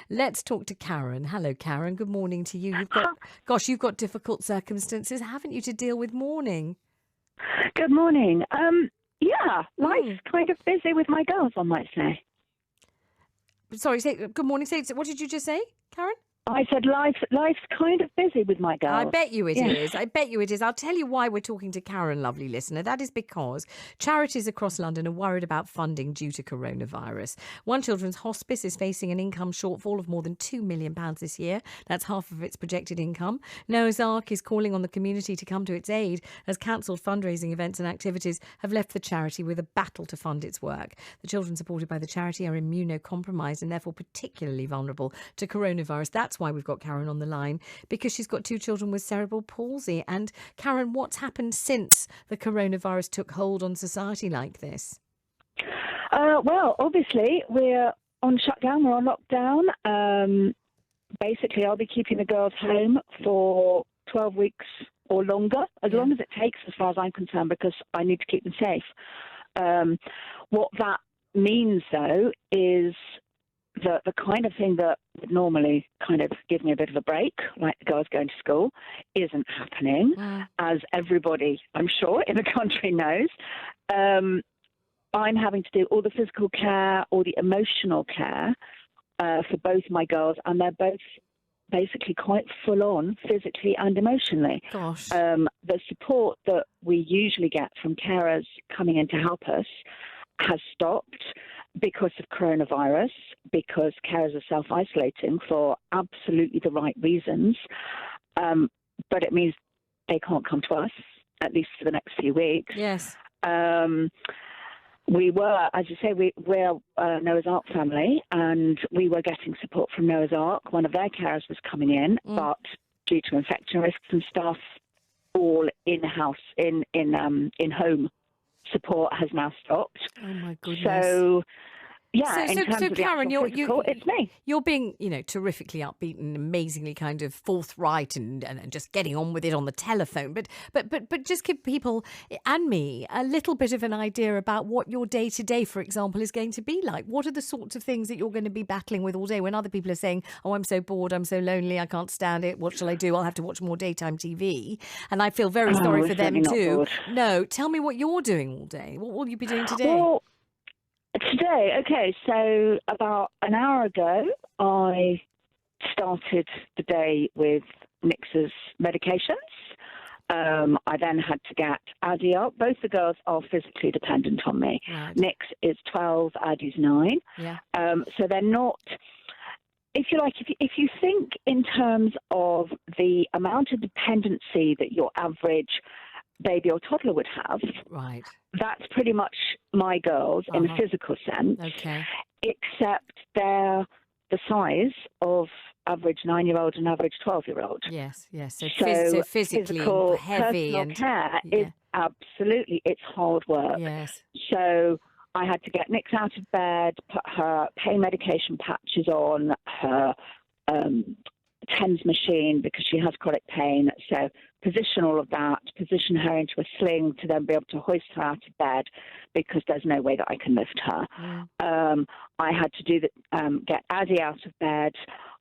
Let's talk to Karen. Hello, Karen. Good morning to you. You've got difficult circumstances, haven't you, to deal with mourning? Good morning. Life's kind of busy with my girls, I might say. Sorry, good morning. What did you just say, Karen? I said life's kind of busy with my girls. I bet you it is. I bet you it is. I'll tell you why we're talking to Karen, lovely listener. That is because charities across London are worried about funding due to coronavirus. One Children's Hospice is facing an income shortfall of more than £2 million this year. That's half of its projected income. Noah's Ark is calling on the community to come to its aid as cancelled fundraising events and activities have left the charity with a battle to fund its work. The children supported by the charity are immunocompromised and therefore particularly vulnerable to coronavirus. That's why we've got Karen on the line, because she's got 2 children with cerebral palsy. And Karen, what's happened since the coronavirus took hold on society like this? Well, obviously, we're on shutdown, we're on lockdown. Basically, I'll be keeping the girls home for 12 weeks or longer, as long as it takes, as far as I'm concerned, because I need to keep them safe. What that means, though, is the kind of thing that would normally kind of give me a bit of a break, like the girls going to school, isn't happening, as everybody, I'm sure, in the country knows. I'm having to do all the physical care, all the emotional care for both my girls, and they're both basically quite full on physically and emotionally. Gosh. The support that we usually get from carers coming in to help us has stopped because of coronavirus, because carers are self-isolating for absolutely the right reasons. But it means they can't come to us, at least for the next few weeks. Yes. We were, as you say, we're a Noah's Ark family, and we were getting support from Noah's Ark. One of their carers was coming in, but due to infection risks and stuff, all in-house, in-home support has now stopped. Oh, my goodness. So, yeah, so Karen, it's me. You're being, terrifically upbeat and amazingly kind of forthright and just getting on with it on the telephone. But just give people and me a little bit of an idea about what your day to day, for example, is going to be like. What are the sorts of things that you're going to be battling with all day when other people are saying, "Oh, I'm so bored, I'm so lonely, I can't stand it. What shall I do? I'll have to watch more daytime TV." And I feel very sorry for them too. No, tell me what you're doing all day. What will you be doing today? Well, today, okay, so about an hour ago, I started the day with Nix's medications. I then had to get Addy up. Both the girls are physically dependent on me. Right. Nix is 12, Addy's 9. Yeah. So they're not, if you like, if you think in terms of the amount of dependency that your average baby or toddler would have, right, that's pretty much my girls in a physical sense. Okay. Except they're the size of average 9-year-old and average 12-year-old. Yes. So physically physical, heavy and care is absolutely, it's hard work. Yes. So I had to get Nix out of bed, put her pain medication patches on, her TENS machine because she has chronic pain. So position all of that, position her into a sling to then be able to hoist her out of bed because there's no way that I can lift her. I had to do get Addy out of bed.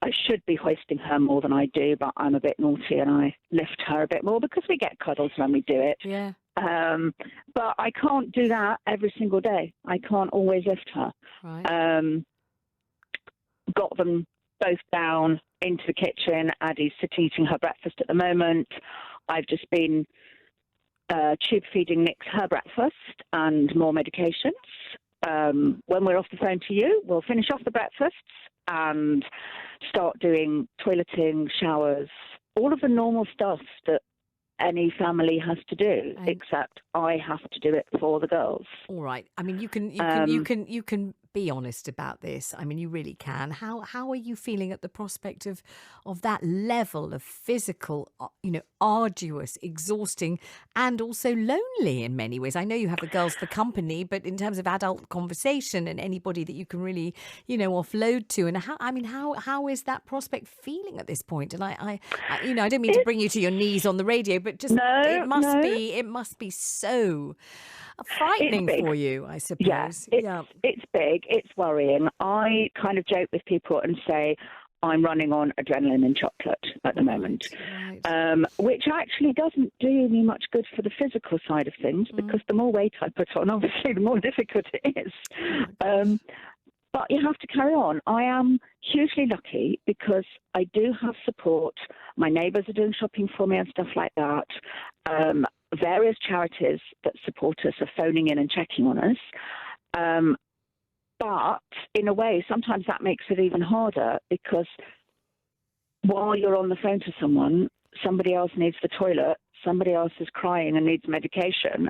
I should be hoisting her more than I do, but I'm a bit naughty and I lift her a bit more because we get cuddles when we do it. Yeah. But I can't do that every single day. I can't always lift her. Right. Got them both down into the kitchen. Addy's eating her breakfast at the moment. I've just been tube feeding Nix her breakfast and more medications. When we're off the phone to you, we'll finish off the breakfasts and start doing toileting, showers, all of the normal stuff that any family has to do, except I have to do it for the girls. All right. I mean, you can be honest about this. I mean, you really can. How are you feeling at the prospect of that level of physical, arduous, exhausting, and also lonely in many ways? I know you have the girls for company, but in terms of adult conversation and anybody that you can really, offload to, and how is that prospect feeling at this point? And I don't mean to bring you to your knees on the radio, but just it must be so frightening big. for you, I Yeah, suppose. it's big. It's worrying. I kind of joke with people and say I'm running on adrenaline and chocolate at the moment, Right. which actually doesn't do me much good for the physical side of things because the more weight I put on, obviously, the more difficult it is. But you have to carry on. I am hugely lucky because I do have support. My neighbours are doing shopping for me and stuff like that. Various charities that support us are phoning in and checking on us. But in a way, sometimes that makes it even harder because while you're on the phone to someone, somebody else needs the toilet, somebody else is crying and needs medication,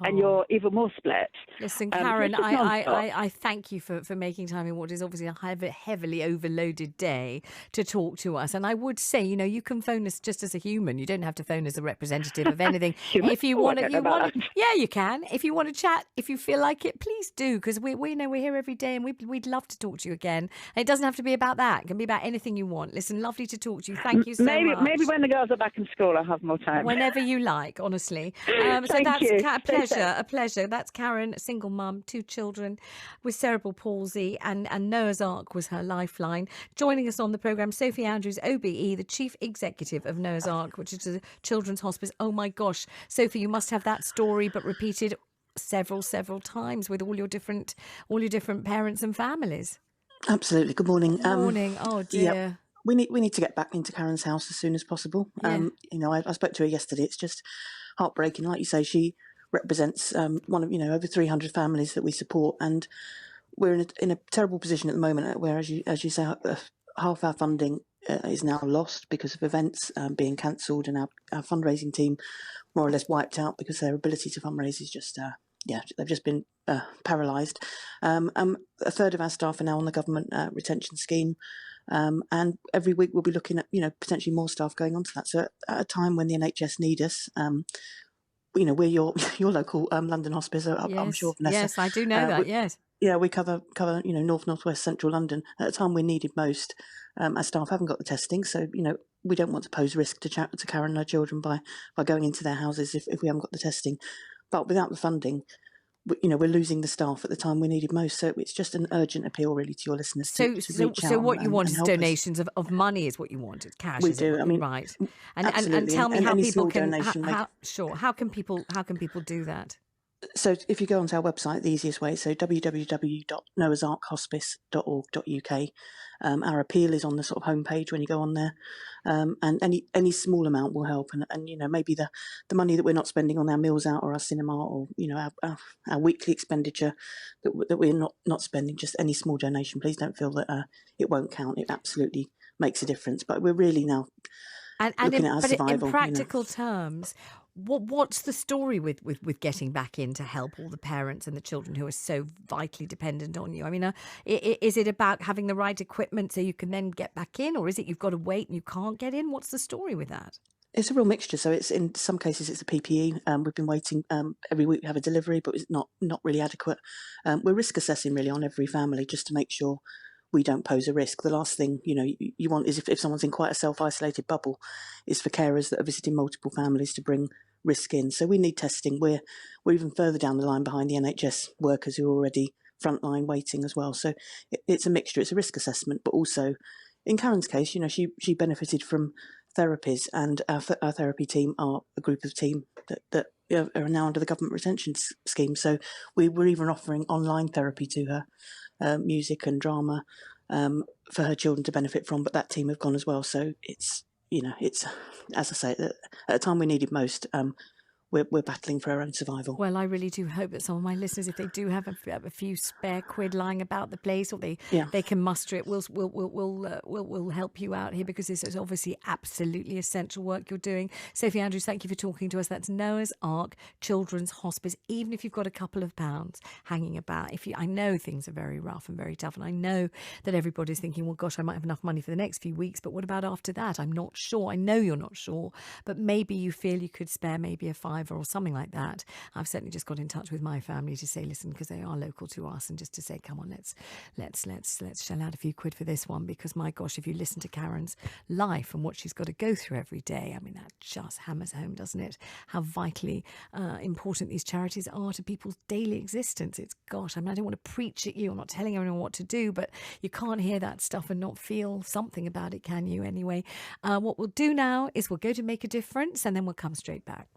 and you're even more split. Listen, Karen, I thank you for making time in what is obviously a heavily overloaded day to talk to us. And I would say, you can phone us just as a human. You don't have to phone as a representative of anything. If you want to, yeah, you can. If you want to chat, if you feel like it, please do, because we know we're here every day and we'd love to talk to you again. And it doesn't have to be about that. It can be about anything you want. Listen, lovely to talk to you. Thank you so much. Maybe when the girls are back in school, I'll have more time. Whenever you like, honestly. Thank you. A pleasure. That's Karen, a single mum, 2 children with cerebral palsy, and Noah's Ark was her lifeline. Joining us on the programme, Sophie Andrews OBE, the Chief Executive of Noah's Ark, which is a children's hospice. Oh my gosh, Sophie, you must have that story, but repeated several times with all your different parents and families. Absolutely. Good morning. Morning. Oh dear. Yeah. We need to get back into Karen's house as soon as possible. Yeah. I spoke to her yesterday. It's just heartbreaking. Like you say, she represents one of over 300 families that we support, and we're in a terrible position at the moment where, as you say, half our funding is now lost because of events being cancelled, and our fundraising team more or less wiped out because their ability to fundraise is just they've just been paralysed. A third of our staff are now on the government retention scheme. And every week we'll be looking at, potentially more staff going onto that. So at a time when the NHS need us, we're your local London hospice. I'm sure, Vanessa. Yes, I do know that. Yes. Yeah, we cover north, northwest, central London at a time we're needed most. Our staff haven't got the testing, so we don't want to pose risk to Karen and her children by going into their houses if we haven't got the testing. But without the funding, we're losing the staff at the time we needed most. So it's just an urgent appeal, really, to your listeners to reach out. So what you want is donations us. of money, is what you want, cash. We do. Right. And tell me how people can. How can people do that? So if you go onto our website, the easiest way, so www.noahsarkhospice.org.uk. Our appeal is on the sort of homepage when you go on there, and any small amount will help. And maybe the money that we're not spending on our meals out or our cinema or our weekly expenditure that we're not spending, just any small donation. Please don't feel that it won't count. It absolutely makes a difference. But we're really now looking at our survival. In practical terms, what's the story with getting back in to help all the parents and the children who are so vitally dependent on you? I mean, is it about having the right equipment so you can then get back in, or is it you've got to wait and you can't get in? What's the story with that? It's a real mixture. So it's in some cases it's the PPE. We've been waiting every week we have a delivery, but it's not really adequate. We're risk assessing really on every family just to make sure we don't pose a risk. The last thing you want is if someone's in quite a self-isolated bubble, is for carers that are visiting multiple families to bring risk in. So we need testing. We're even further down the line behind the NHS workers who are already frontline waiting as well. So it's a mixture. It's a risk assessment, but also in Karen's case, she benefited from therapies, and our therapy team are a group of team that are now under the government retention scheme. So we were even offering online therapy to her, music and drama, for her children to benefit from, but that team have gone as well. So it's as I say, at a time we needed most, we're battling for our own survival. Well, I really do hope that some of my listeners, if they do have a few spare quid lying about the place, or they can muster it, we'll help you out here, because this is obviously absolutely essential work you're doing. Sophie Andrews, thank you for talking to us. That's Noah's Ark Children's Hospice. Even if you've got a couple of pounds hanging about, I know things are very rough and very tough, and I know that everybody's thinking, well, gosh, I might have enough money for the next few weeks, but what about after that? I'm not sure. I know you're not sure, but maybe you feel you could spare maybe a £5 driver or something like that. I've certainly just got in touch with my family to say, listen, because they are local to us, and just to say, come on, let's shell out a few quid for this one, because my gosh, if you listen to Karen's life and what she's got to go through every day, I mean, that just hammers home, doesn't it? How vitally important these charities are to people's daily existence. It's, gosh, I mean, I don't want to preach at you. I'm not telling everyone what to do, but you can't hear that stuff and not feel something about it, can you? Anyway, what we'll do now is we'll go to Make a Difference, and then we'll come straight back.